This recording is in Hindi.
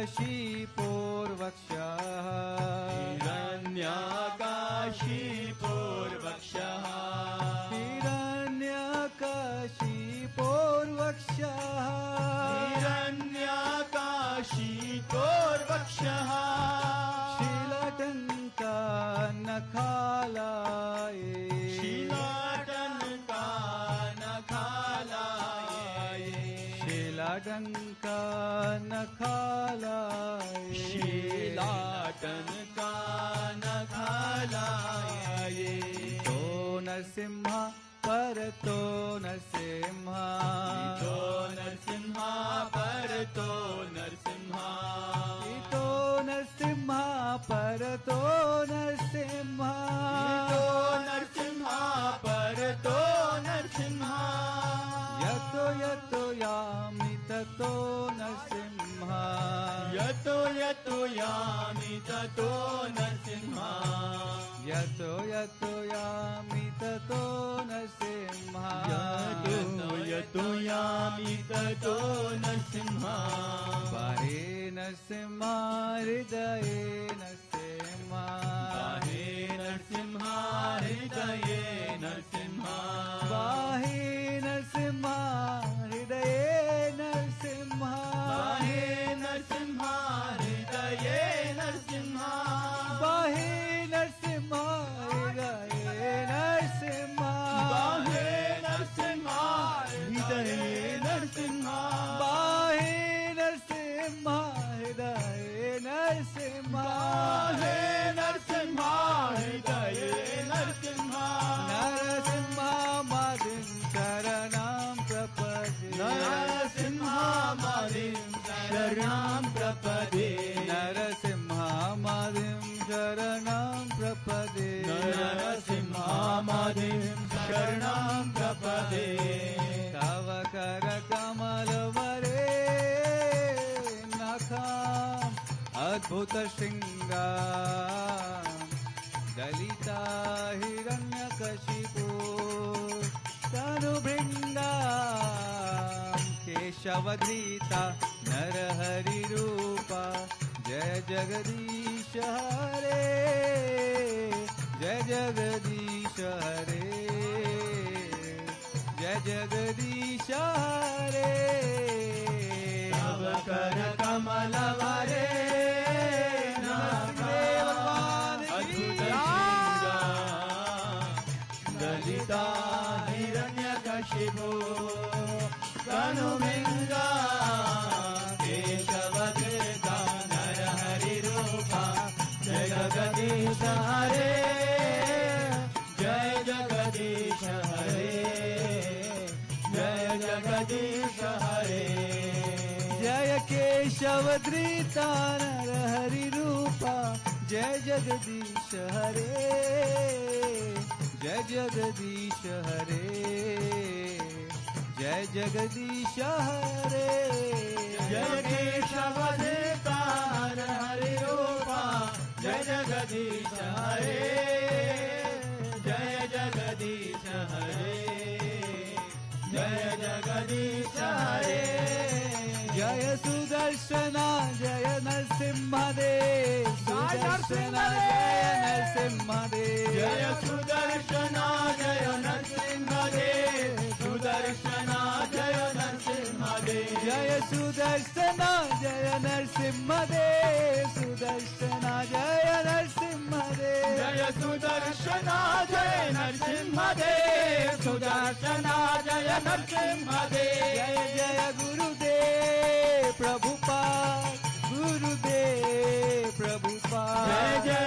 हिरण्यकशिपोर्वक्षः हिरण्यकशिपोर्वक्षः हिरण्यकशिपोर्वक्षः हिरण्यकशिपोर्वक्षः शीलटङ्कनखालाये शीलाटङ्कनखालाये शीलाटङ्कनखालाये तो नरसिंह परतो नरसिंह तो नरसिंह परतो नरसिंह तो नरसिंह परतो नरसिंह तो नरसिंह परतो नरसिंह यतो यतो यामि ततो नरसिंह यतो यतो यामि ततो नरसिंह यतो यतो यामि ततो नरसिंह यतो यतो यामि ततो नरसिंह बाहे नरसिंह हृदये नरसिंह बाहे नरसिंह हृदये नरसिंह बाहे नरसिंह हृदये नरसिंह बाहे नरसिंह हृदये नरसिंह बाहे नरसिंह हृदये नरसिंह बाहे नरसिंह हृदये नरसिंह बाहे नरसिंह हृदये नरसिंह बाहे नरसिंह हृदये नरसिंह नरसिंहमादिं शरणं प्रपद्ये नरसिंहमादिं शरणं प्रपद्ये नरसिंहमादिं शरणं प्रपद्ये नरसिंहमादिं शरणं प्रपद्ये तव करकमलवरे नखाम् अद्भुतशृङ्गार दलिता हिरण्यकशिपो तनुभृङ्गा केशवधृता नरहरिरूपा जय जगदीश हरे जय जगदीश हरे जय जगदीश हरे तव कर कमलवरे दलिता हिरण्यकशिपो तनुभृङ्गा केशवधृता नरहरिरूपा जय जगदीश हरे जय जगदीश हरे जय जगदीश हरे जय केशवधृता नरहरिरूपा जय जगदीश हरे जय जगदीश हरे जय जगदीश हरे जय केशवधृता नरहरिरूपा जय जगदीश हरे जय जगदीश हरे जय जगदीश हरे जय सुदर्शना जय नरसिंहदेव सुदर्शना जय नरसिंहदेव जय सुदर्शना जय नरसिंहदेव सुदर्शना जय नरसिंहदेव जय सुदर्शना जय नरसिंहदेव सुदर्शना जय नरसिंहदेव जय सुदर्शना जय नरसिंहदेव सुदर्शना जय नरसिंहदेव जय जय गुरुदेव प्रभुपाद गुरुदेव प्रभुपाद जय जय